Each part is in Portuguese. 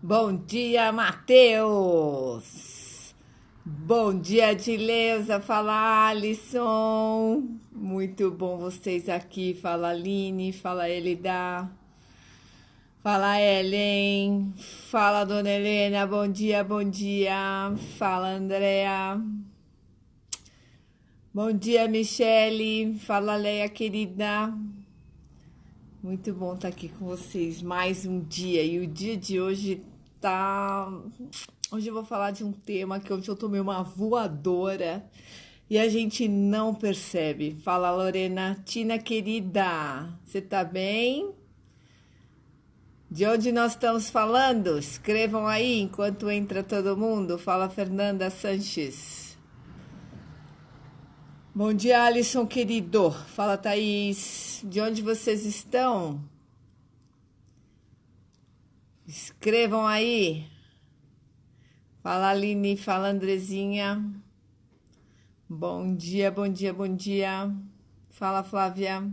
Bom dia, Matheus! Bom dia, Dileuza! Fala, Alisson! Muito bom vocês aqui. Fala, Aline. Fala, Elida. Fala, Ellen. Fala, Dona Helena. Bom dia, bom dia. Fala, Andréa. Bom dia, Michele. Fala, Leia, querida. Muito bom estar aqui com vocês mais um dia. E o dia de hoje tá. Hoje eu vou falar de um tema que hoje eu tomei uma voadora e a gente não percebe. Fala, Lorena. Tina, querida. Você tá bem? De onde nós estamos falando? Escrevam aí enquanto entra todo mundo. Fala, Fernanda Sanches. Bom dia, Alisson, querido. Fala, Thaís. De onde vocês estão? Escrevam aí. Fala, Aline. Fala, Andrezinha. Bom dia, bom dia, bom dia. Fala, Flávia.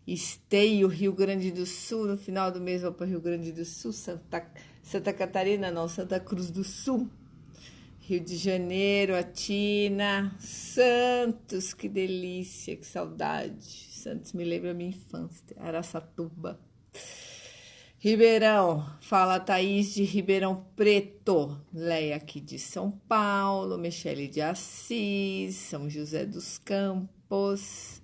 Esteio, Rio Grande do Sul. No final do mês vou para Rio Grande do Sul. Santa Catarina, não. Santa Cruz do Sul. Rio de Janeiro, a Tina. Santos, que delícia, que saudade. Santos me lembra a minha infância. Araçatuba. Ribeirão, fala Thaís de Ribeirão Preto, Leia aqui de São Paulo, Michele de Assis, São José dos Campos.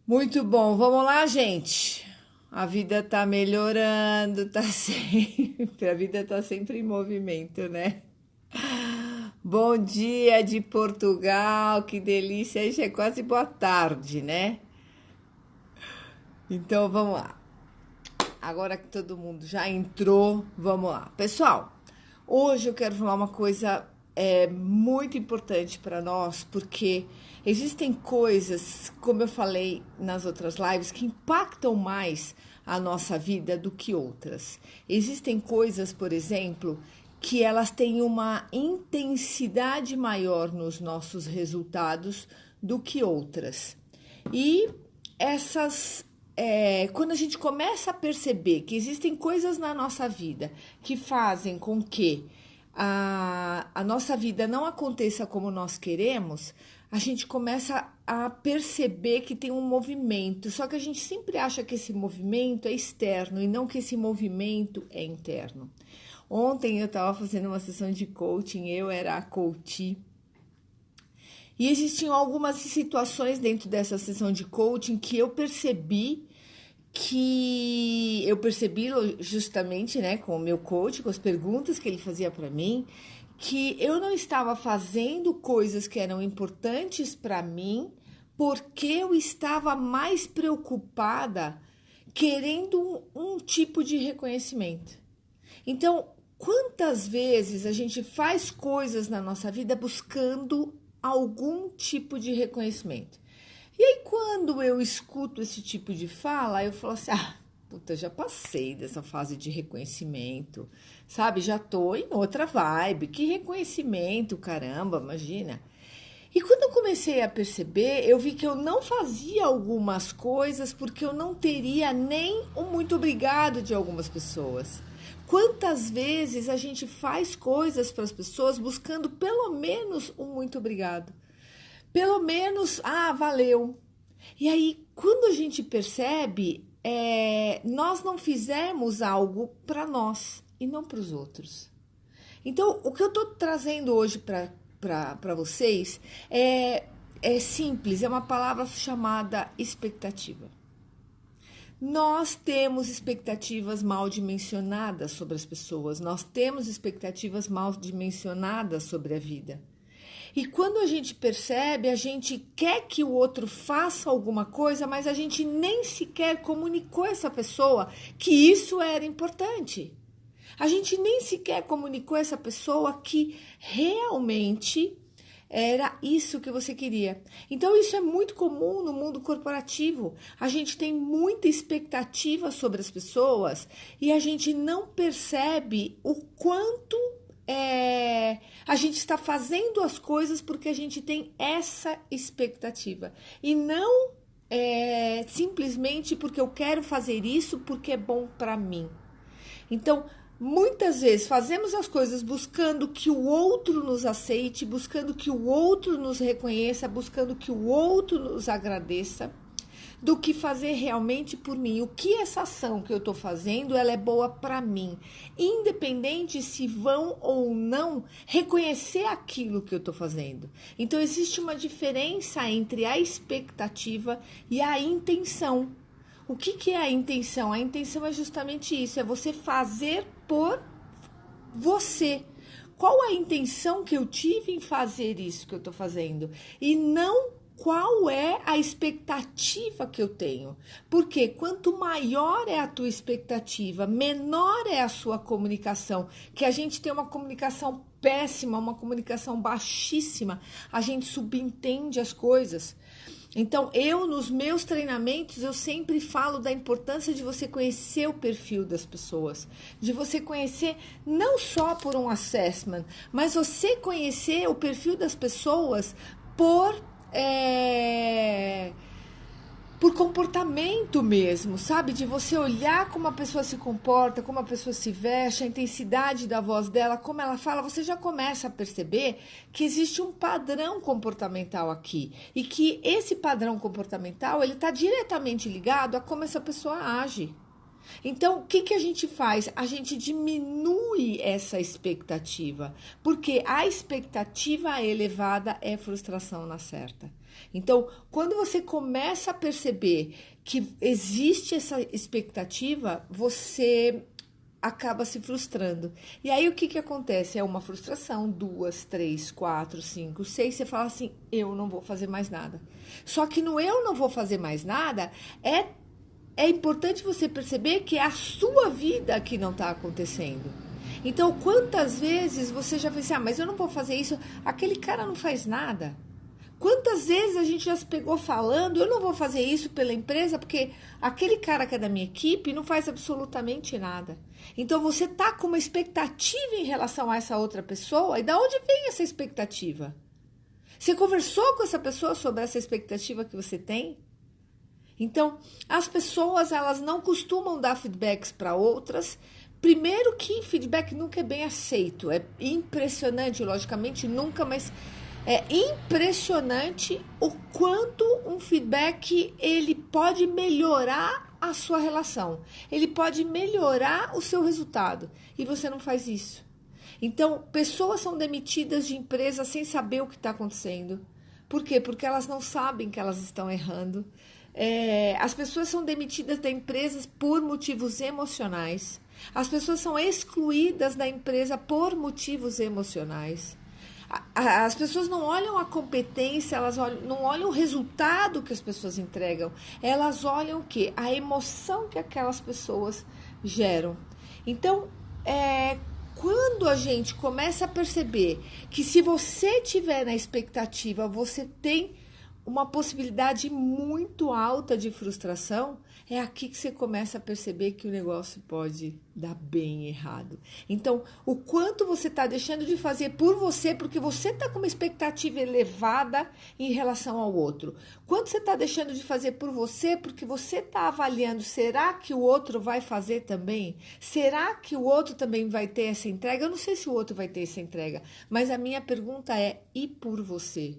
Muito bom, vamos lá, gente. A vida tá melhorando, tá sempre, a vida tá sempre em movimento, né? Bom dia de Portugal, que delícia, aí já é quase boa tarde, né? Então vamos lá. Agora que todo mundo já entrou, vamos lá. Pessoal, hoje eu quero falar uma coisa muito importante para nós, porque existem coisas, como eu falei nas outras lives, que impactam mais a nossa vida do que outras. Existem coisas, por exemplo, que elas têm uma intensidade maior nos nossos resultados do que outras. E quando a gente começa a perceber que existem coisas na nossa vida que fazem com que a nossa vida não aconteça como nós queremos, a gente começa a perceber que tem um movimento, só que a gente sempre acha que esse movimento é externo e não que esse movimento é interno. Ontem eu estava fazendo uma sessão de coaching, eu era a coachee, e existiam algumas situações dentro dessa sessão de coaching que eu percebi justamente, né, com o meu coach, com as perguntas que ele fazia para mim, que eu não estava fazendo coisas que eram importantes para mim, porque eu estava mais preocupada querendo um tipo de reconhecimento. Então, quantas vezes a gente faz coisas na nossa vida buscando algum tipo de reconhecimento? E aí, quando eu escuto esse tipo de fala, eu falo assim, puta, já passei dessa fase de reconhecimento, sabe? Já tô em outra vibe, que reconhecimento, caramba, imagina. E quando eu comecei a perceber, eu vi que eu não fazia algumas coisas porque eu não teria nem um muito obrigado de algumas pessoas. Quantas vezes a gente faz coisas para as pessoas buscando pelo menos um muito obrigado? Pelo menos, valeu. E aí, quando a gente percebe, nós não fizemos algo para nós e não para os outros. Então, o que eu estou trazendo hoje para vocês é simples, é uma palavra chamada expectativa. Nós temos expectativas mal dimensionadas sobre as pessoas, nós temos expectativas mal dimensionadas sobre a vida. E quando a gente percebe, a gente quer que o outro faça alguma coisa, mas a gente nem sequer comunicou a essa pessoa que isso era importante. A gente nem sequer comunicou a essa pessoa que realmente era isso que você queria. Então, isso é muito comum no mundo corporativo. A gente tem muita expectativa sobre as pessoas e a gente não percebe o quanto a gente está fazendo as coisas porque a gente tem essa expectativa e não simplesmente porque eu quero fazer isso porque é bom para mim. Então, muitas vezes fazemos as coisas buscando que o outro nos aceite, buscando que o outro nos reconheça, buscando que o outro nos agradeça, do que fazer realmente por mim. O que essa ação que eu estou fazendo, ela é boa para mim, independente se vão ou não reconhecer aquilo que eu estou fazendo. Então existe uma diferença entre a expectativa e a intenção. O que é a intenção? A intenção é justamente isso, é você fazer por você. Qual a intenção que eu tive em fazer isso que eu estou fazendo? E não qual é a expectativa que eu tenho. Porque quanto maior é a tua expectativa, menor é a sua comunicação. Que a gente tem uma comunicação péssima, uma comunicação baixíssima, a gente subentende as coisas. Então, nos meus treinamentos, eu sempre falo da importância de você conhecer o perfil das pessoas, de você conhecer não só por um assessment, mas você conhecer o perfil das pessoas por por comportamento mesmo, sabe? De você olhar como a pessoa se comporta, como a pessoa se veste, a intensidade da voz dela, como ela fala, você já começa a perceber que existe um padrão comportamental aqui. E que esse padrão comportamental, ele está diretamente ligado a como essa pessoa age. Então, o que a gente faz? A gente diminui essa expectativa, porque a expectativa elevada é frustração na certa. Então, quando você começa a perceber que existe essa expectativa, você acaba se frustrando. E aí, o que acontece? É uma frustração, 2, 3, 4, 5, 6, você fala assim, eu não vou fazer mais nada. Só que no eu não vou fazer mais nada, é importante você perceber que é a sua vida que não está acontecendo. Então, quantas vezes você já fez assim, mas eu não vou fazer isso, aquele cara não faz nada. Quantas vezes a gente já se pegou falando, eu não vou fazer isso pela empresa, porque aquele cara que é da minha equipe não faz absolutamente nada. Então, você está com uma expectativa em relação a essa outra pessoa, e da onde vem essa expectativa? Você conversou com essa pessoa sobre essa expectativa que você tem? Então, as pessoas, elas não costumam dar feedbacks para outras. Primeiro que feedback nunca é bem aceito. É impressionante, logicamente, nunca, mas é impressionante o quanto um feedback ele pode melhorar a sua relação. Ele pode melhorar o seu resultado. E você não faz isso. Então, pessoas são demitidas de empresas sem saber o que está acontecendo. Por quê? Porque elas não sabem que elas estão errando. As pessoas são demitidas da empresa por motivos emocionais. As pessoas são excluídas da empresa por motivos emocionais. As pessoas não olham a competência, não olham o resultado que as pessoas entregam. Elas olham o quê? A emoção que aquelas pessoas geram. Então, quando a gente começa a perceber que se você tiver na expectativa, você tem uma possibilidade muito alta de frustração, é aqui que você começa a perceber que o negócio pode dar bem errado. Então, o quanto você está deixando de fazer por você, porque você está com uma expectativa elevada em relação ao outro. Quanto você está deixando de fazer por você, porque você está avaliando, será que o outro vai fazer também? Será que o outro também vai ter essa entrega? Eu não sei se o outro vai ter essa entrega, mas a minha pergunta é, e por você?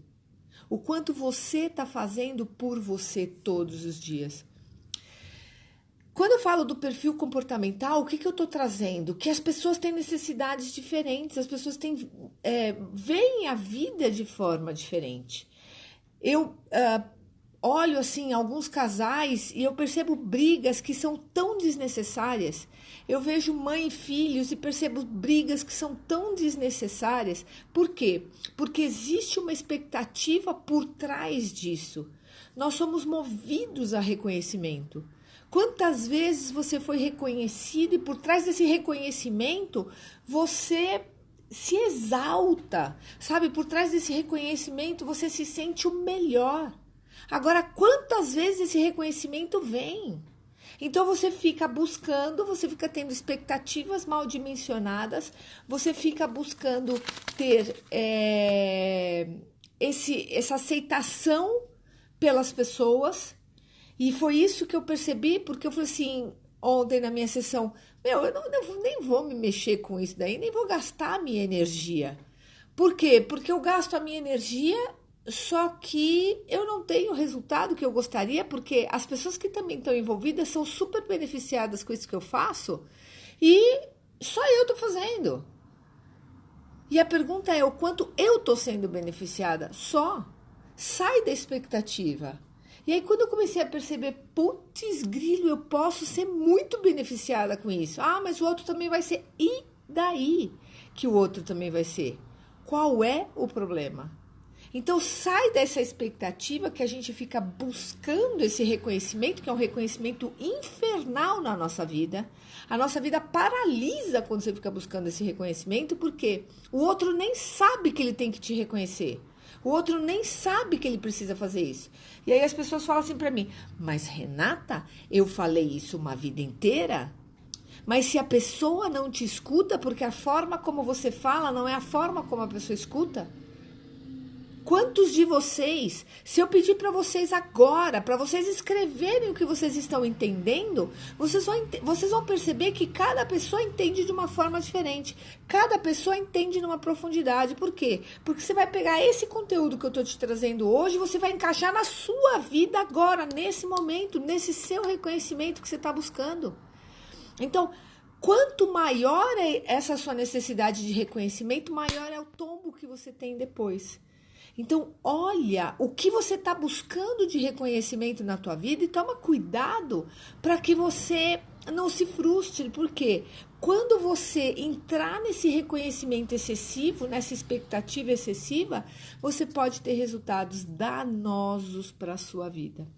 O quanto você está fazendo por você todos os dias. Quando eu falo do perfil comportamental, o que eu estou trazendo? Que as pessoas têm necessidades diferentes, as pessoas veem a vida de forma diferente. Eu olho assim alguns casais e eu percebo brigas que são tão desnecessárias. Eu vejo mãe e filhos e percebo brigas que são tão desnecessárias. Por quê? Porque existe uma expectativa por trás disso. Nós somos movidos a reconhecimento. Quantas vezes você foi reconhecido e por trás desse reconhecimento você se exalta, sabe? Por trás desse reconhecimento você se sente o melhor. Agora, quantas vezes esse reconhecimento vem? Então você fica buscando, você fica tendo expectativas mal dimensionadas, você fica buscando ter essa aceitação pelas pessoas. E foi isso que eu percebi, porque eu falei assim, ontem na minha sessão, eu nem vou me mexer com isso daí, nem vou gastar a minha energia. Por quê? Porque eu gasto a minha energia, só que eu não tenho o resultado que eu gostaria, porque as pessoas que também estão envolvidas são super beneficiadas com isso que eu faço e só eu estou fazendo. E a pergunta é o quanto eu estou sendo beneficiada só. Sai da expectativa. E aí quando eu comecei a perceber, putz grilo, eu posso ser muito beneficiada com isso. Ah, mas o outro também vai ser. E daí que o outro também vai ser? Qual é o problema? Então sai dessa expectativa que a gente fica buscando esse reconhecimento, que é um reconhecimento infernal na nossa vida. A nossa vida paralisa quando você fica buscando esse reconhecimento, porque o outro nem sabe que ele tem que te reconhecer. O outro nem sabe que ele precisa fazer isso. E aí as pessoas falam assim para mim, mas Renata, eu falei isso uma vida inteira? Mas se a pessoa não te escuta, porque a forma como você fala não é a forma como a pessoa escuta? Quantos de vocês, se eu pedir para vocês agora, para vocês escreverem o que vocês estão entendendo, vocês vão perceber que cada pessoa entende de uma forma diferente. Cada pessoa entende numa profundidade. Por quê? Porque você vai pegar esse conteúdo que eu estou te trazendo hoje, você vai encaixar na sua vida agora, nesse momento, nesse seu reconhecimento que você está buscando. Então, quanto maior é essa sua necessidade de reconhecimento, maior é o tombo que você tem depois. Então, olha o que você está buscando de reconhecimento na tua vida e toma cuidado para que você não se frustre. Porque quando você entrar nesse reconhecimento excessivo, nessa expectativa excessiva, você pode ter resultados danosos para a sua vida.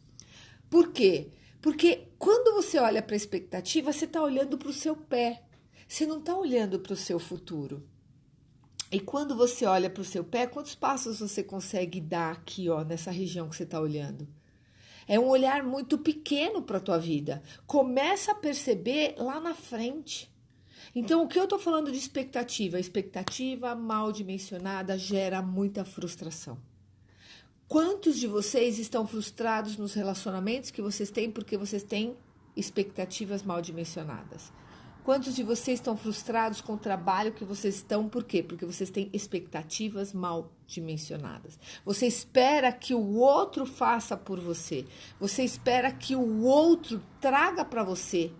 Por quê? Porque quando você olha para a expectativa, você está olhando para o seu pé. Você não está olhando para o seu futuro. E quando você olha para o seu pé, quantos passos você consegue dar aqui, ó, nessa região que você está olhando? É um olhar muito pequeno para a tua vida. Começa a perceber lá na frente. Então, o que eu estou falando de expectativa? A expectativa mal dimensionada gera muita frustração. Quantos de vocês estão frustrados nos relacionamentos que vocês têm porque vocês têm expectativas mal dimensionadas? Quantos de vocês estão frustrados com o trabalho que vocês estão? Por quê? Porque vocês têm expectativas mal dimensionadas. Você espera que o outro faça por você. Você espera que o outro traga para você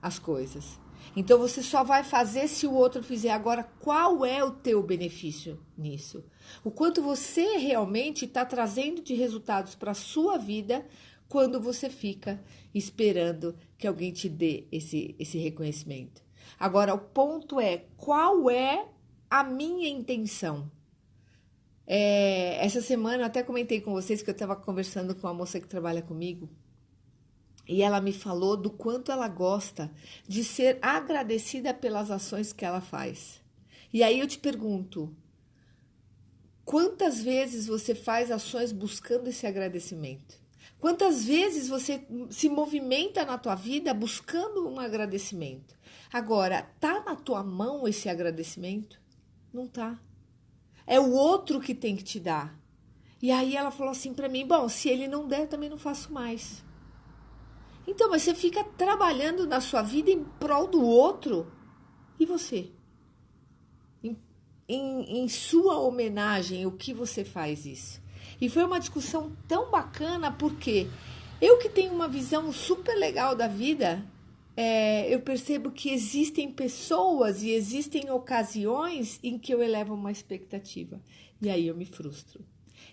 as coisas. Então, você só vai fazer se o outro fizer. Agora, qual é o teu benefício nisso? O quanto você realmente está trazendo de resultados para a sua vida quando você fica esperando que alguém te dê esse reconhecimento. Agora, o ponto é, qual é a minha intenção? Essa semana eu até comentei com vocês que eu estava conversando com uma moça que trabalha comigo e ela me falou do quanto ela gosta de ser agradecida pelas ações que ela faz. E aí eu te pergunto, quantas vezes você faz ações buscando esse agradecimento? Quantas vezes você se movimenta na tua vida buscando um agradecimento? Agora, tá na tua mão esse agradecimento? Não tá. É o outro que tem que te dar. E aí ela falou assim para mim, bom, se ele não der, eu também não faço mais. Então, mas você fica trabalhando na sua vida em prol do outro. E você? Em sua homenagem, o que você faz isso? E foi uma discussão tão bacana, porque eu que tenho uma visão super legal da vida, eu percebo que existem pessoas e existem ocasiões em que eu elevo uma expectativa. E aí eu me frustro.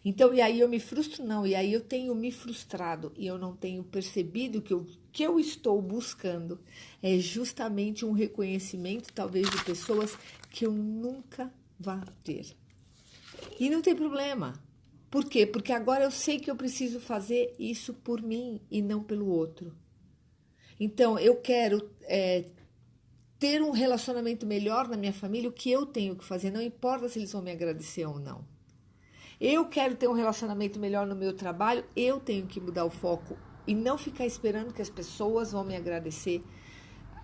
Então, e aí eu me frustro, não. E aí eu tenho me frustrado e eu não tenho percebido que o que eu estou buscando é justamente um reconhecimento, talvez, de pessoas que eu nunca vá ter. E não tem problema. Por quê? Porque agora eu sei que eu preciso fazer isso por mim e não pelo outro. Então, eu quero ter um relacionamento melhor na minha família, o que eu tenho que fazer, não importa se eles vão me agradecer ou não. Eu quero ter um relacionamento melhor no meu trabalho, eu tenho que mudar o foco e não ficar esperando que as pessoas vão me agradecer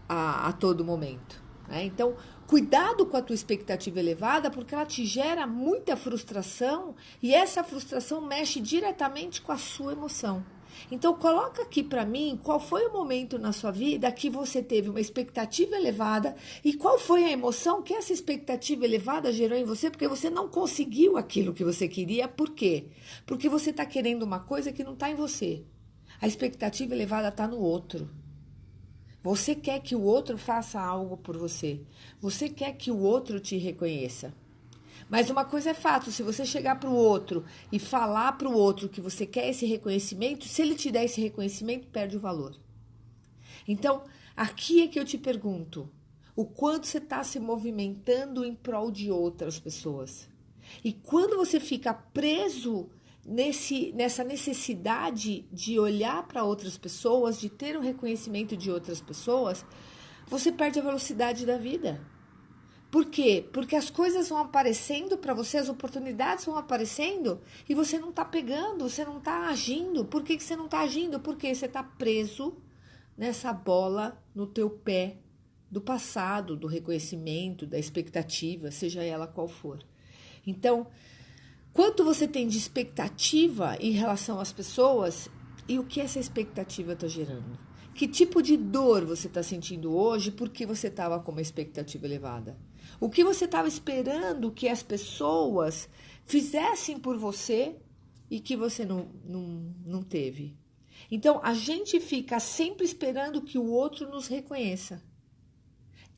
a todo momento. Então, cuidado com a tua expectativa elevada, porque ela te gera muita frustração e essa frustração mexe diretamente com a sua emoção. Então, coloca aqui para mim qual foi o momento na sua vida que você teve uma expectativa elevada e qual foi a emoção que essa expectativa elevada gerou em você, porque você não conseguiu aquilo que você queria. Por quê? Porque você está querendo uma coisa que não está em você. A expectativa elevada está no outro. Você quer que o outro faça algo por você. Você quer que o outro te reconheça. Mas uma coisa é fato, se você chegar para o outro e falar para o outro que você quer esse reconhecimento, se ele te der esse reconhecimento, perde o valor. Então, aqui é que eu te pergunto, o quanto você está se movimentando em prol de outras pessoas? E quando você fica preso nessa necessidade de olhar para outras pessoas, de ter o reconhecimento de outras pessoas, você perde a velocidade da vida. Por quê? Porque as coisas vão aparecendo para você, as oportunidades vão aparecendo e você não está pegando, você não está agindo. Por que você não está agindo? Porque você está preso nessa bola no teu pé do passado, do reconhecimento, da expectativa, seja ela qual for. Então, quanto você tem de expectativa em relação às pessoas e o que essa expectativa está gerando? Que tipo de dor você está sentindo hoje porque você estava com uma expectativa elevada? O que você estava esperando que as pessoas fizessem por você e que você não teve? Então, a gente fica sempre esperando que o outro nos reconheça.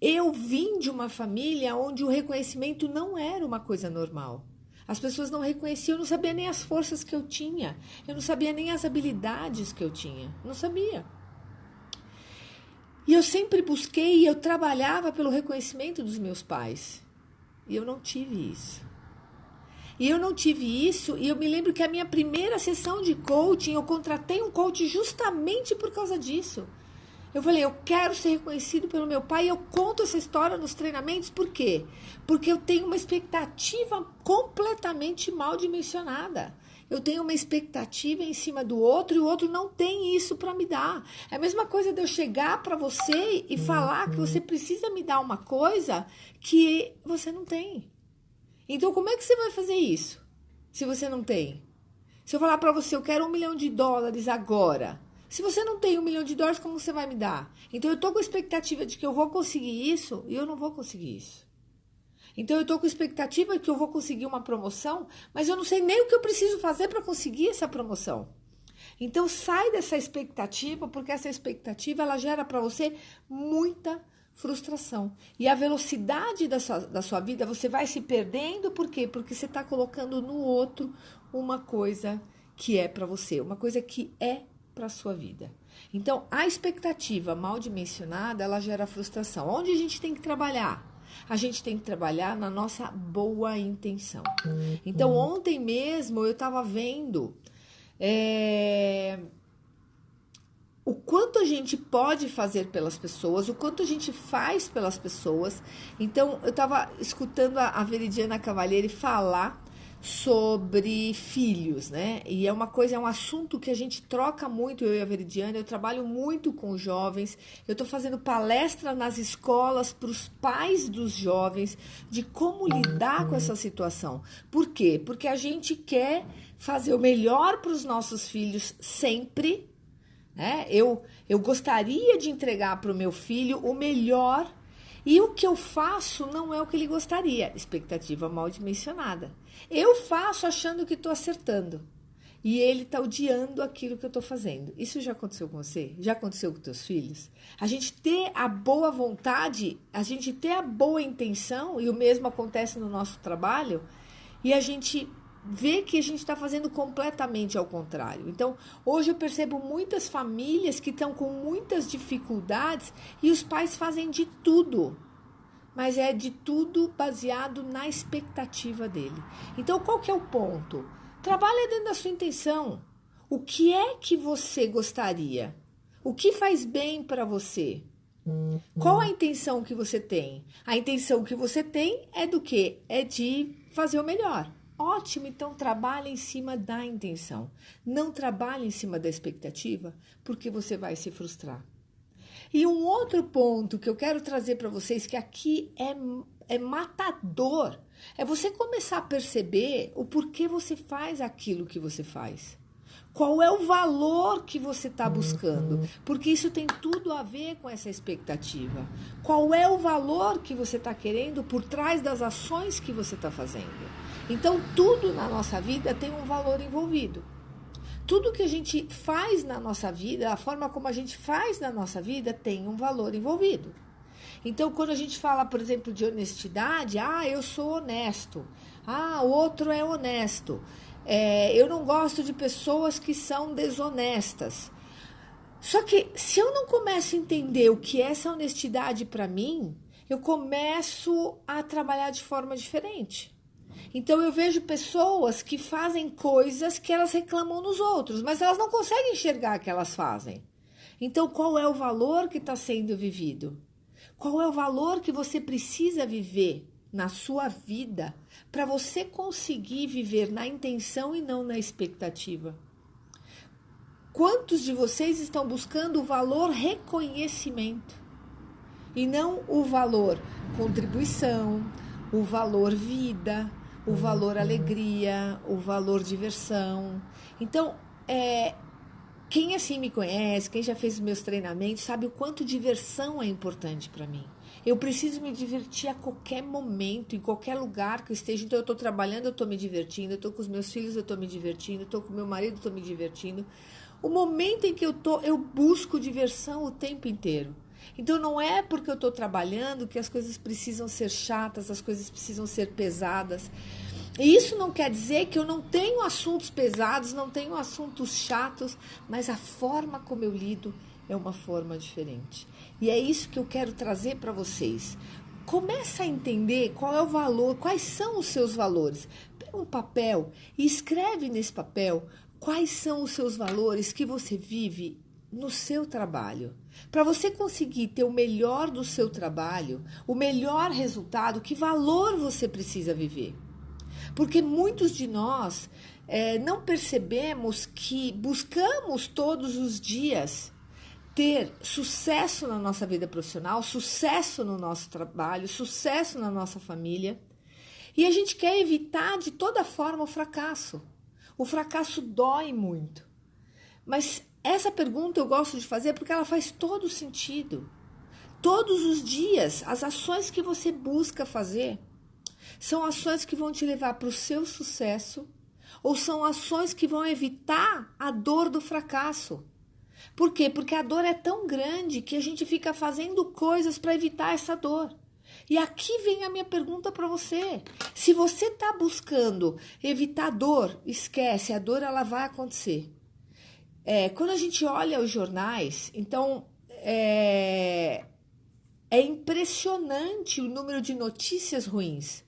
Eu vim de uma família onde o reconhecimento não era uma coisa normal. As pessoas não reconheciam, eu não sabia nem as forças que eu tinha, eu não sabia nem as habilidades que eu tinha, não sabia. E eu sempre busquei e eu trabalhava pelo reconhecimento dos meus pais. E eu não tive isso. E eu me lembro que a minha primeira sessão de coaching, eu contratei um coach justamente por causa disso. Eu falei, eu quero ser reconhecido pelo meu pai e eu conto essa história nos treinamentos, por quê? Porque eu tenho uma expectativa completamente mal dimensionada. Eu tenho uma expectativa em cima do outro e o outro não tem isso para me dar. É a mesma coisa de eu chegar para você e falar que você precisa me dar uma coisa que você não tem. Então, como é que você vai fazer isso se você não tem? Se eu falar para você, eu quero $1 milhão agora. Se você não tem $1 milhão, como você vai me dar? Então, eu estou com a expectativa de que eu vou conseguir isso e eu não vou conseguir isso. Então, eu estou com a expectativa de que eu vou conseguir uma promoção, mas eu não sei nem o que eu preciso fazer para conseguir essa promoção. Então, sai dessa expectativa, porque essa expectativa ela gera para você muita frustração. E a velocidade da sua vida, você vai se perdendo, por quê? Porque você está colocando no outro uma coisa que é para você, uma coisa que é para a sua vida. Então, a expectativa mal dimensionada, ela gera frustração. Onde a gente tem que trabalhar? A gente tem que trabalhar na nossa boa intenção. Então, ontem mesmo eu estava vendo o quanto a gente pode fazer pelas pessoas, o quanto a gente faz pelas pessoas. Então, eu estava escutando a Veridiana Cavalieri falar sobre filhos, né? E é um assunto que a gente troca muito, eu e a Veridiana. Eu trabalho muito com jovens, eu estou fazendo palestra nas escolas para os pais dos jovens de como lidar com essa situação. Por quê? Porque a gente quer fazer o melhor para os nossos filhos sempre, né? Eu gostaria de entregar para o meu filho o melhor e o que eu faço não é o que ele gostaria. Expectativa mal dimensionada. Eu faço achando que estou acertando. E ele está odiando aquilo que eu estou fazendo. Isso já aconteceu com você? Já aconteceu com teus filhos? A gente ter a boa vontade, a gente ter a boa intenção, e o mesmo acontece no nosso trabalho, e a gente vê que a gente está fazendo completamente ao contrário. Então, hoje eu percebo muitas famílias que estão com muitas dificuldades e os pais fazem de tudo, mas é de tudo baseado na expectativa dele. Então, qual que é o ponto? Trabalha dentro da sua intenção. O que é que você gostaria? O que faz bem para você? Qual a intenção que você tem? A intenção que você tem é do quê? É de fazer o melhor. Ótimo, então trabalhe em cima da intenção. Não trabalhe em cima da expectativa, porque você vai se frustrar. E um outro ponto que eu quero trazer para vocês, que aqui é matador, é você começar a perceber o porquê você faz aquilo que você faz. Qual é o valor que você está buscando? Porque isso tem tudo a ver com essa expectativa. Qual é o valor que você está querendo por trás das ações que você está fazendo? Então, tudo na nossa vida tem um valor envolvido. Tudo que a gente faz na nossa vida, a forma como a gente faz na nossa vida, tem um valor envolvido. Então, quando a gente fala, por exemplo, de honestidade, eu sou honesto, o outro é honesto, eu não gosto de pessoas que são desonestas. Só que, se eu não começo a entender o que é essa honestidade para mim, eu começo a trabalhar de forma diferente. Então, eu vejo pessoas que fazem coisas que elas reclamam nos outros, mas elas não conseguem enxergar que elas fazem. Então, qual é o valor que está sendo vivido? Qual é o valor que você precisa viver na sua vida para você conseguir viver na intenção e não na expectativa? Quantos de vocês estão buscando o valor reconhecimento e não o valor contribuição, o valor vida, o valor alegria, o valor diversão? Então, quem assim me conhece, quem já fez os meus treinamentos, sabe o quanto diversão é importante para mim. Eu preciso me divertir a qualquer momento, em qualquer lugar que eu esteja. Então, eu estou trabalhando, eu estou me divertindo, eu estou com os meus filhos, eu estou me divertindo, eu estou com meu marido, eu estou me divertindo. O momento em que eu busco diversão o tempo inteiro. Então, não é porque eu estou trabalhando que as coisas precisam ser chatas, as coisas precisam ser pesadas. E isso não quer dizer que eu não tenho assuntos pesados, não tenho assuntos chatos, mas a forma como eu lido é uma forma diferente. E é isso que eu quero trazer para vocês. Começa a entender qual é o valor, quais são os seus valores. Pega um papel e escreve nesse papel quais são os seus valores que você vive no seu trabalho. Para você conseguir ter o melhor do seu trabalho, o melhor resultado, que valor você precisa viver? Porque muitos de nós não percebemos que buscamos todos os dias ter sucesso na nossa vida profissional, sucesso no nosso trabalho, sucesso na nossa família. E a gente quer evitar de toda forma o fracasso. O fracasso dói muito. Mas essa pergunta eu gosto de fazer porque ela faz todo sentido. Todos os dias, as ações que você busca fazer são ações que vão te levar para o seu sucesso ou são ações que vão evitar a dor do fracasso. Por quê? Porque a dor é tão grande que a gente fica fazendo coisas para evitar essa dor. E aqui vem a minha pergunta para você. Se você está buscando evitar dor, esquece, a dor ela vai acontecer. Quando a gente olha os jornais, então é impressionante o número de notícias ruins.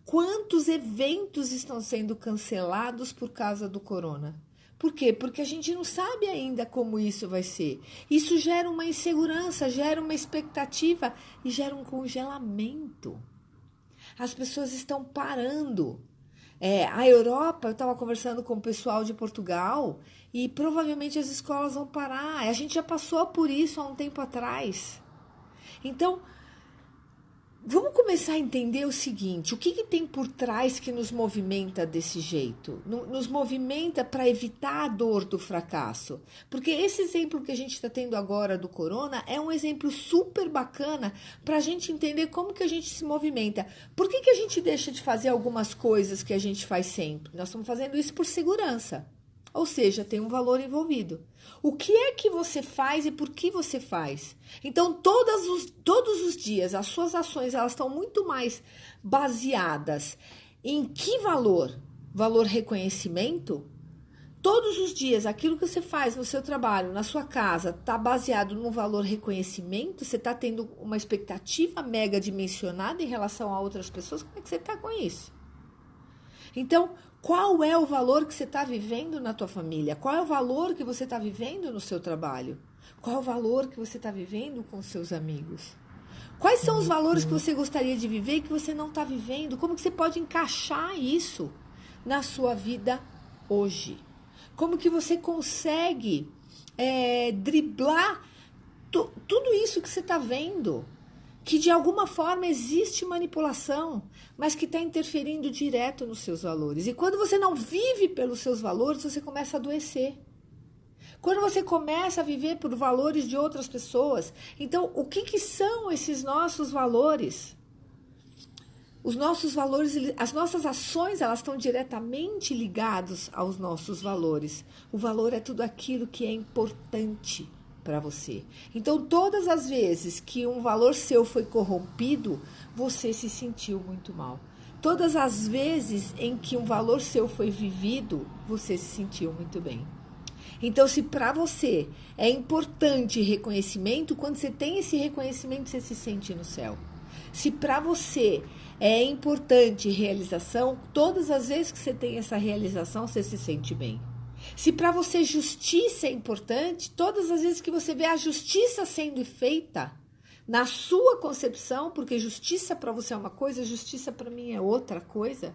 Quantos eventos estão sendo cancelados por causa do corona? Por quê? Porque a gente não sabe ainda como isso vai ser. Isso gera uma insegurança, gera uma expectativa e gera um congelamento. As pessoas estão parando. A Europa, eu estava conversando com o pessoal de Portugal e provavelmente as escolas vão parar. A gente já passou por isso há um tempo atrás. Então, vamos começar a entender o seguinte, o que tem por trás que nos movimenta desse jeito? Nos movimenta para evitar a dor do fracasso. Porque esse exemplo que a gente está tendo agora do corona é um exemplo super bacana para a gente entender como que a gente se movimenta. Por que a gente deixa de fazer algumas coisas que a gente faz sempre? Nós estamos fazendo isso por segurança. Ou seja, tem um valor envolvido. O que é que você faz e por que você faz? Então, todos os dias, as suas ações elas estão muito mais baseadas em que valor? Valor reconhecimento? Todos os dias, aquilo que você faz no seu trabalho, na sua casa, está baseado no valor reconhecimento? Você está tendo uma expectativa mega dimensionada em relação a outras pessoas? Como é que você está com isso? Então, qual é o valor que você está vivendo na tua família? Qual é o valor que você está vivendo no seu trabalho? Qual é o valor que você está vivendo com os seus amigos? Quais são os valores que você gostaria de viver e que você não está vivendo? Como que você pode encaixar isso na sua vida hoje? Como que você consegue driblar tudo isso que você está vendo? Que de alguma forma existe manipulação, mas que está interferindo direto nos seus valores. E quando você não vive pelos seus valores, você começa a adoecer. Quando você começa a viver por valores de outras pessoas. Então, o que são esses nossos valores? Os nossos valores, as nossas ações, elas estão diretamente ligadas aos nossos valores. O valor é tudo aquilo que é importante para você. Então, todas as vezes que um valor seu foi corrompido, você se sentiu muito mal. Todas as vezes em que um valor seu foi vivido, você se sentiu muito bem. Então, se para você é importante reconhecimento, quando você tem esse reconhecimento, você se sente no céu. Se para você é importante realização, todas as vezes que você tem essa realização, você se sente bem. Se para você justiça é importante, todas as vezes que você vê a justiça sendo feita na sua concepção, porque justiça para você é uma coisa, justiça para mim é outra coisa,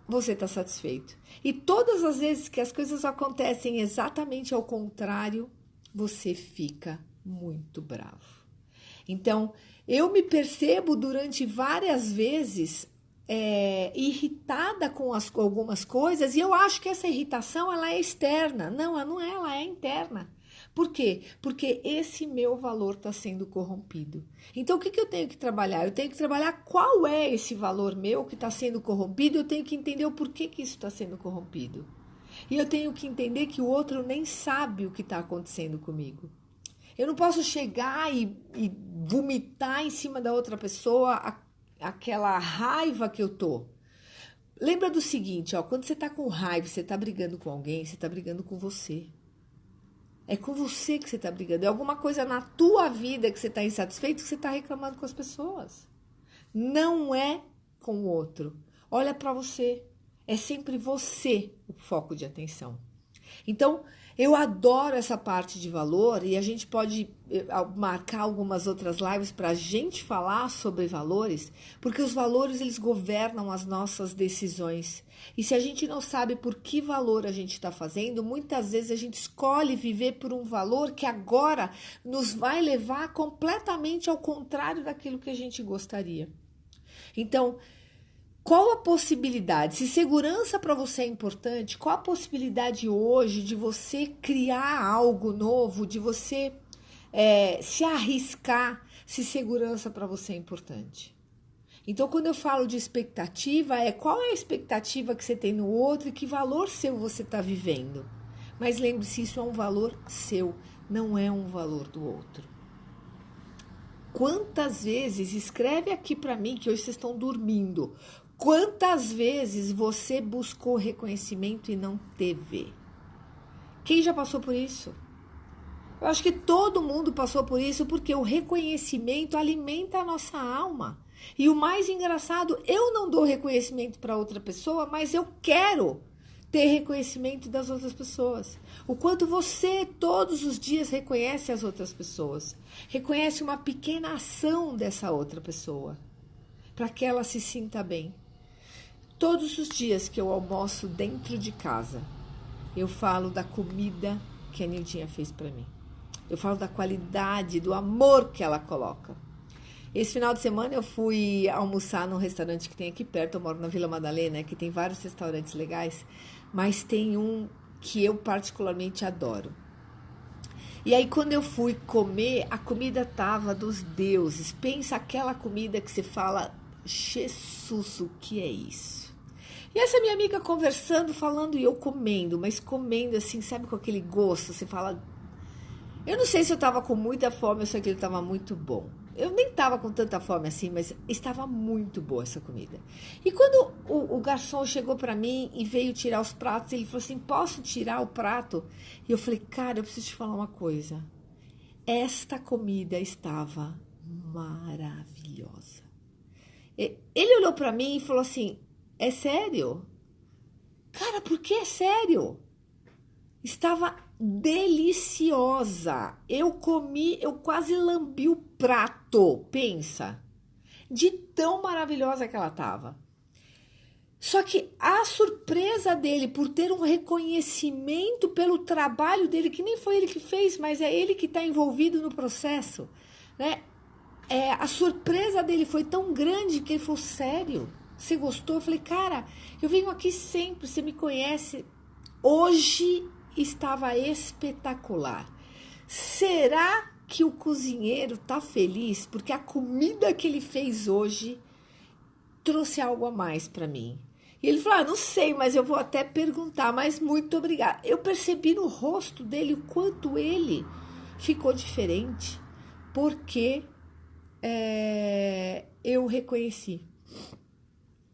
você está satisfeito. E todas as vezes que as coisas acontecem exatamente ao contrário, você fica muito bravo. Então, eu me percebo durante várias vezes irritada com algumas coisas e eu acho que essa irritação ela é externa. Não, ela não é, ela é interna. Por quê? Porque esse meu valor está sendo corrompido. Então, o que eu tenho que trabalhar? Eu tenho que trabalhar qual é esse valor meu que está sendo corrompido. Eu tenho que entender o porquê que isso está sendo corrompido. E eu tenho que entender que o outro nem sabe o que está acontecendo comigo. Eu não posso chegar e vomitar em cima da outra pessoa aquela raiva que eu tô. Lembra do seguinte, ó, quando você tá com raiva, você tá brigando com alguém, você tá brigando com você. É com você que você tá brigando. É alguma coisa na tua vida que você tá insatisfeito, que você tá reclamando com as pessoas. Não é com o outro. Olha para você. É sempre você o foco de atenção. Então, eu adoro essa parte de valor e a gente pode marcar algumas outras lives para a gente falar sobre valores, porque os valores eles governam as nossas decisões. E se a gente não sabe por que valor a gente está fazendo, muitas vezes a gente escolhe viver por um valor que agora nos vai levar completamente ao contrário daquilo que a gente gostaria. Então, qual a possibilidade? Se segurança para você é importante, qual a possibilidade hoje de você criar algo novo, de você se arriscar, se segurança para você é importante? Então, quando eu falo de expectativa, qual é a expectativa que você tem no outro e que valor seu você está vivendo? Mas lembre-se, isso é um valor seu, não é um valor do outro. Quantas vezes, escreve aqui para mim que hoje vocês estão dormindo, quantas vezes você buscou reconhecimento e não teve? Quem já passou por isso? Eu acho que todo mundo passou por isso porque o reconhecimento alimenta a nossa alma. E o mais engraçado, eu não dou reconhecimento para outra pessoa, mas eu quero ter reconhecimento das outras pessoas. O quanto você todos os dias reconhece as outras pessoas. Reconhece uma pequena ação dessa outra pessoa, para que ela se sinta bem. Todos os dias que eu almoço dentro de casa, eu falo da comida que a Nildinha fez para mim. Eu falo da qualidade, do amor que ela coloca. Esse final de semana eu fui almoçar num restaurante que tem aqui perto. Eu moro na Vila Madalena, que tem vários restaurantes legais, mas tem um que eu particularmente adoro. E aí quando eu fui comer, a comida tava dos deuses. Pensa aquela comida que você fala, Jesus, o que é isso? E essa minha amiga conversando, falando e eu comendo, mas comendo assim, sabe, com aquele gosto, você fala... Eu não sei se eu tava com muita fome ou se aquilo tava muito bom. Eu nem tava com tanta fome assim, mas estava muito boa essa comida. E quando o garçom chegou para mim e veio tirar os pratos, ele falou assim, posso tirar o prato? E eu falei, cara, eu preciso te falar uma coisa. Esta comida estava maravilhosa. Ele olhou para mim e falou assim, é sério? Cara, por que é sério? Estava deliciosa. Eu comi, eu quase lambi o prato, pensa. De tão maravilhosa que ela estava. Só que a surpresa dele por ter um reconhecimento pelo trabalho dele, que nem foi ele que fez, mas é ele que está envolvido no processo, né? A surpresa dele foi tão grande que ele falou, sério? Você gostou? Eu falei, cara, eu venho aqui sempre, você me conhece. Hoje estava espetacular. Será que o cozinheiro está feliz porque a comida que ele fez hoje trouxe algo a mais para mim? E ele falou, não sei, mas eu vou até perguntar, mas muito obrigada. Eu percebi no rosto dele o quanto ele ficou diferente, porque eu reconheci.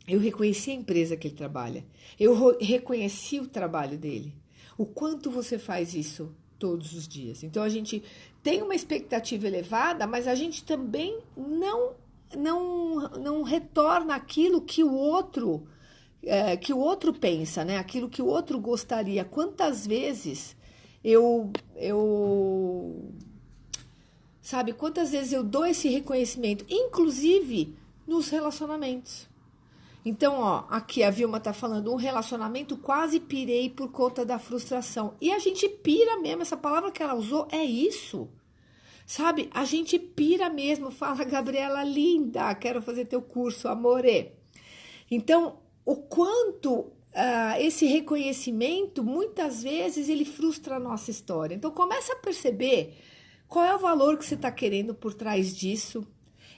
Eu reconheci a empresa que ele trabalha. Eu reconheci o trabalho dele. O quanto você faz isso todos os dias. Então, a gente tem uma expectativa elevada, mas a gente também não retorna aquilo que o outro pensa, né? Aquilo que o outro gostaria. Quantas vezes sabe, quantas vezes eu dou esse reconhecimento, inclusive nos relacionamentos. Então, ó, aqui a Vilma tá falando, um relacionamento quase pirei por conta da frustração. E a gente pira mesmo, essa palavra que ela usou é isso. Sabe, a gente pira mesmo. Fala, Gabriela, linda, quero fazer teu curso, amore. Então, o quanto esse reconhecimento, muitas vezes, ele frustra a nossa história. Então, começa a perceber qual é o valor que você está querendo por trás disso.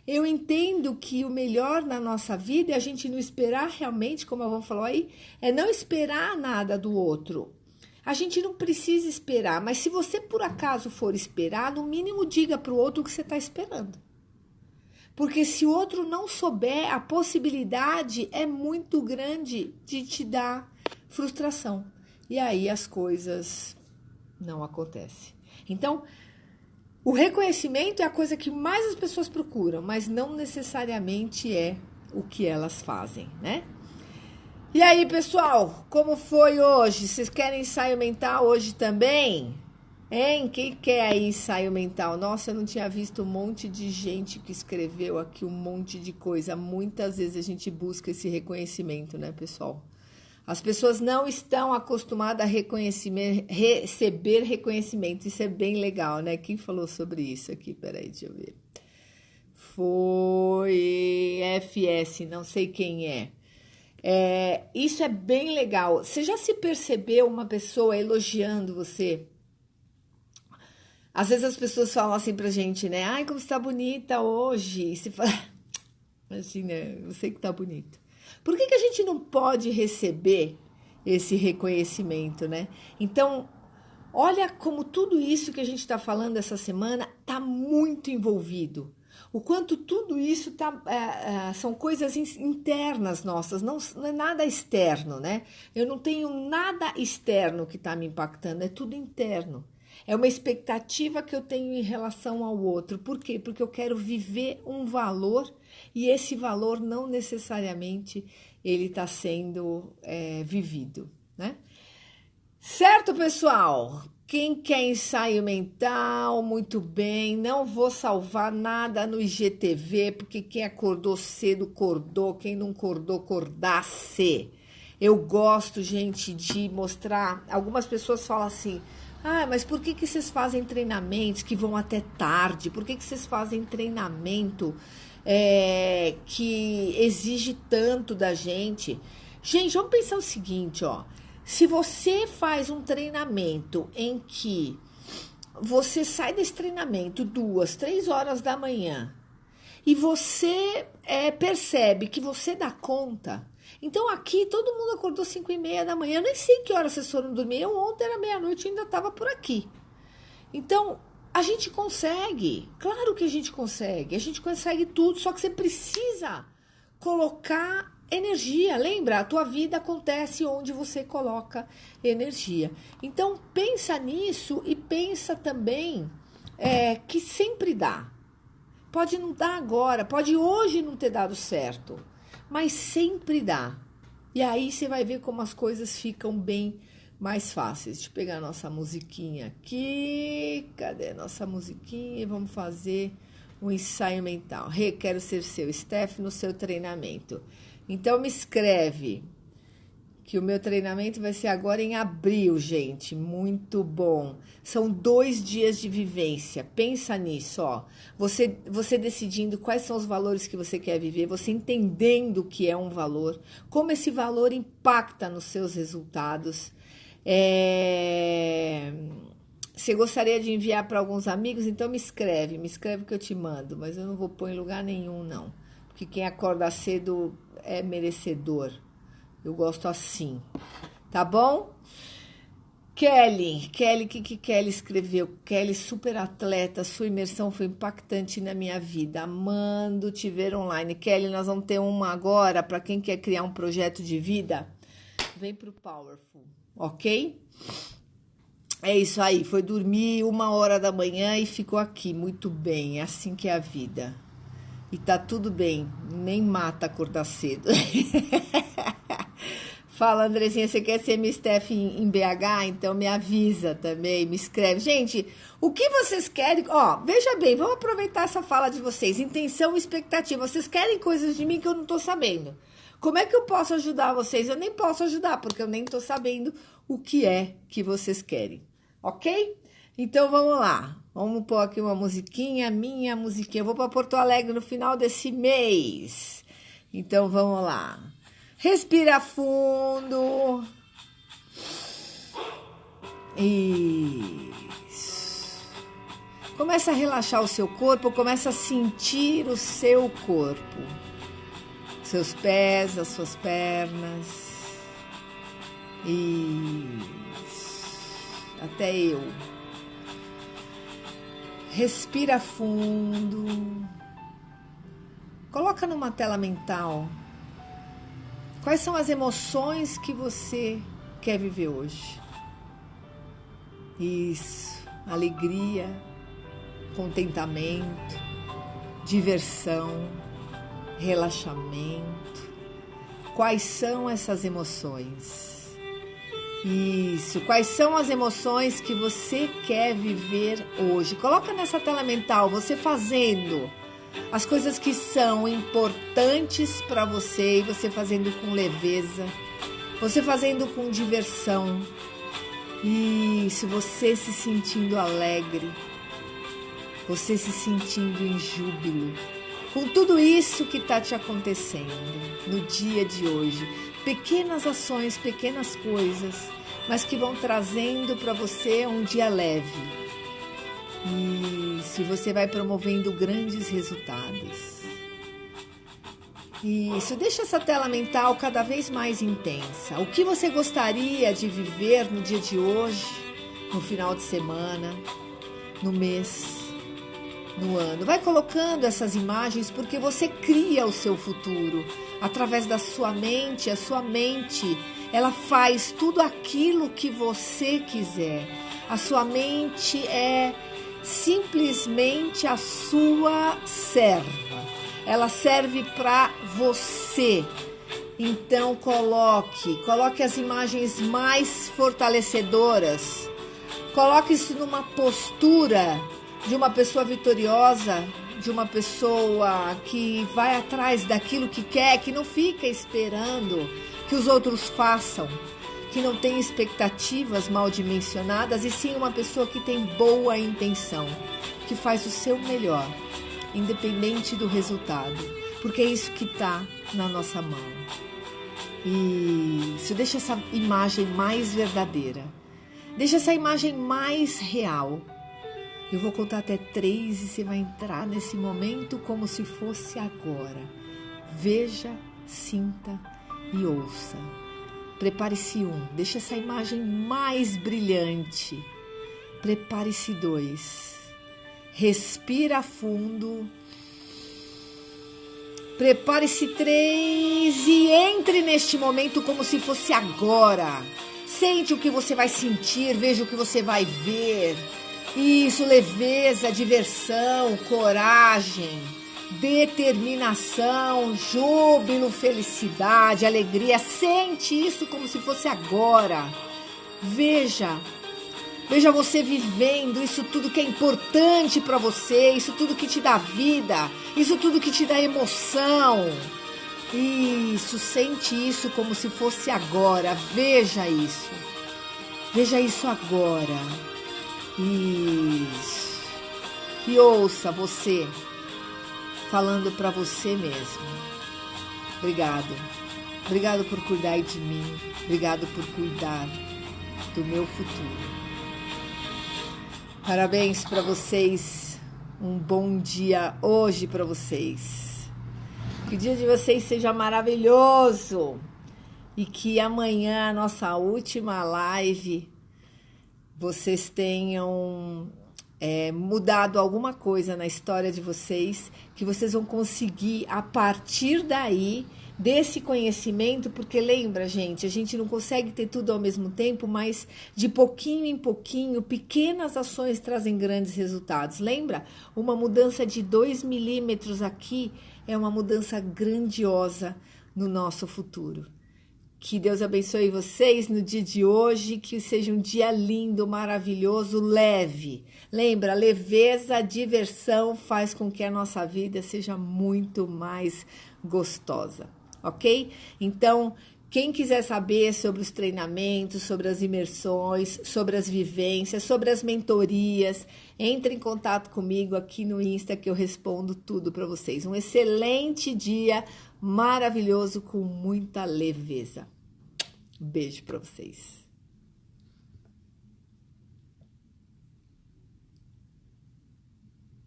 Eu entendo que o melhor na nossa vida é a gente não esperar realmente, como a Vó falou aí, é não esperar nada do outro. A gente não precisa esperar, mas se você por acaso for esperar, no mínimo diga para o outro o que você está esperando. Porque se o outro não souber, a possibilidade é muito grande de te dar frustração. E aí as coisas não acontecem. Então, o reconhecimento é a coisa que mais as pessoas procuram, mas não necessariamente é o que elas fazem, né? E aí, pessoal, como foi hoje? Vocês querem ensaio mental hoje também? Hein? Quem quer aí ensaio mental? Nossa, eu não tinha visto um monte de gente que escreveu aqui um monte de coisa. Muitas vezes a gente busca esse reconhecimento, né, pessoal? As pessoas não estão acostumadas a receber reconhecimento. Isso é bem legal, né? Quem falou sobre isso aqui? Peraí, deixa eu ver. Foi FS, não sei quem é. Isso é bem legal. Você já se percebeu uma pessoa elogiando você? Às vezes as pessoas falam assim pra gente, né? Ai, como você tá bonita hoje. E se fala, imagina, eu sei que tá bonita. Por que a gente não pode receber esse reconhecimento, né? Então, olha como tudo isso que a gente está falando essa semana está muito envolvido. O quanto tudo isso são coisas internas nossas, não é nada externo, né? Eu não tenho nada externo que está me impactando, é tudo interno. É uma expectativa que eu tenho em relação ao outro. Por quê? Porque eu quero viver um valor e esse valor não necessariamente ele está sendo vivido, né? Certo, pessoal? Quem quer ensaio mental, muito bem. Não vou salvar nada no IGTV, porque quem acordou cedo, acordou. Quem não acordou, acordasse. Eu gosto, gente, de mostrar. Algumas pessoas falam assim, mas por que vocês fazem treinamentos que vão até tarde? Por que vocês fazem treinamento que exige tanto da gente? Gente, vamos pensar o seguinte, ó. Se você faz um treinamento em que você sai desse treinamento 2, 3 horas da manhã e você percebe que você dá conta, então aqui todo mundo acordou 5:30 da manhã, eu nem sei que horas vocês foram dormir, eu ontem era meia-noite e ainda estava por aqui. Então, a gente consegue, claro que a gente consegue tudo, só que você precisa colocar energia. Lembra? A tua vida acontece onde você coloca energia. Então, pensa nisso e pensa também que sempre dá. Pode não dar agora, pode hoje não ter dado certo, mas sempre dá. E aí você vai ver como as coisas ficam bem mais fáceis. Deixa eu pegar a nossa musiquinha aqui. Cadê a nossa musiquinha? E vamos fazer um ensaio mental. Quero ser seu, Steph, no seu treinamento. Então, me escreve que o meu treinamento vai ser agora em abril, gente. Muito bom. São 2 dias de vivência. Pensa nisso, ó. Você decidindo quais são os valores que você quer viver, você entendendo o que é um valor, como esse valor impacta nos seus resultados. Você gostaria de enviar para alguns amigos? Então me escreve que eu te mando, mas eu não vou pôr em lugar nenhum, não. Porque quem acorda cedo é merecedor. Eu gosto assim, tá bom? Kelly, o que Kelly escreveu? Kelly, super atleta, sua imersão foi impactante na minha vida. Amando te ver online. Kelly, nós vamos ter uma agora para quem quer criar um projeto de vida. Vem pro Powerful, ok? É isso aí, foi dormir 1h da manhã e ficou aqui, muito bem, é assim que é a vida. E tá tudo bem, nem mata acordar cedo. Fala, Andrezinha, você quer ser minha Steph em BH? Então me avisa também, me escreve. Gente, o que vocês querem? Ó, veja bem, vamos aproveitar essa fala de vocês. Intenção e expectativa. Vocês querem coisas de mim que eu não tô sabendo. Como é que eu posso ajudar vocês? Eu nem posso ajudar, porque eu nem tô sabendo o que é que vocês querem. Ok? Então vamos lá. Vamos pôr aqui uma musiquinha, minha musiquinha. Eu vou para Porto Alegre no final desse mês. Então vamos lá. Respira fundo. Isso. Começa a relaxar o seu corpo, começa a sentir o seu corpo. Seus pés, as suas pernas. Isso. Até eu. Respira fundo. Coloca numa tela mental. Quais são as emoções que você quer viver hoje? Isso, alegria, contentamento, diversão, relaxamento. Quais são essas emoções? Isso, quais são as emoções que você quer viver hoje? Coloca nessa tela mental, você fazendo as coisas que são importantes para você e você fazendo com leveza, você fazendo com diversão. Isso, você se sentindo alegre, você se sentindo em júbilo com tudo isso que está te acontecendo no dia de hoje. Pequenas ações, pequenas coisas, mas que vão trazendo para você um dia leve. Isso, você vai promovendo grandes resultados. Isso, deixa essa tela mental cada vez mais intensa. O que você gostaria de viver no dia de hoje, no final de semana, no mês, no ano? Vai colocando essas imagens porque você cria o seu futuro através da sua mente. A sua mente, ela faz tudo aquilo que você quiser. A sua mente é simplesmente a sua serva. Ela serve para você. Então coloque as imagens mais fortalecedoras. Coloque isso numa postura de uma pessoa vitoriosa, de uma pessoa que vai atrás daquilo que quer, que não fica esperando que os outros façam, que não tem expectativas mal dimensionadas, e sim uma pessoa que tem boa intenção, que faz o seu melhor, independente do resultado, porque é isso que está na nossa mão. E isso, deixa essa imagem mais verdadeira, deixa essa imagem mais real. Eu vou contar até 3 e você vai entrar nesse momento como se fosse agora. Veja, sinta e ouça. Prepare-se 1, deixa essa imagem mais brilhante. Prepare-se 2, respira fundo. Prepare-se 3 e entre neste momento como se fosse agora. Sente o que você vai sentir, veja o que você vai ver. Isso, leveza, diversão, coragem, determinação, júbilo, felicidade, alegria. Sente isso como se fosse agora. Veja você vivendo isso tudo que é importante para você, isso tudo que te dá vida, isso tudo que te dá emoção. Isso, sente isso como se fosse agora. Veja isso agora. Isso. E ouça você falando para você mesmo. Obrigado por cuidar de mim. Obrigado por cuidar do meu futuro. Parabéns para vocês, um bom dia hoje para vocês. Que o dia de vocês seja maravilhoso e que amanhã, a nossa última live, vocês tenham mudado alguma coisa na história de vocês, que vocês vão conseguir, a partir daí, desse conhecimento, porque lembra, gente, a gente não consegue ter tudo ao mesmo tempo, mas de pouquinho em pouquinho, pequenas ações trazem grandes resultados. Lembra? Uma mudança de 2 milímetros aqui é uma mudança grandiosa no nosso futuro. Que Deus abençoe vocês no dia de hoje, que seja um dia lindo, maravilhoso, leve. Lembra, leveza, diversão faz com que a nossa vida seja muito mais gostosa, ok? Então, quem quiser saber sobre os treinamentos, sobre as imersões, sobre as vivências, sobre as mentorias, entre em contato comigo aqui no Insta que eu respondo tudo para vocês. Um excelente dia, maravilhoso, com muita leveza. Beijo para vocês.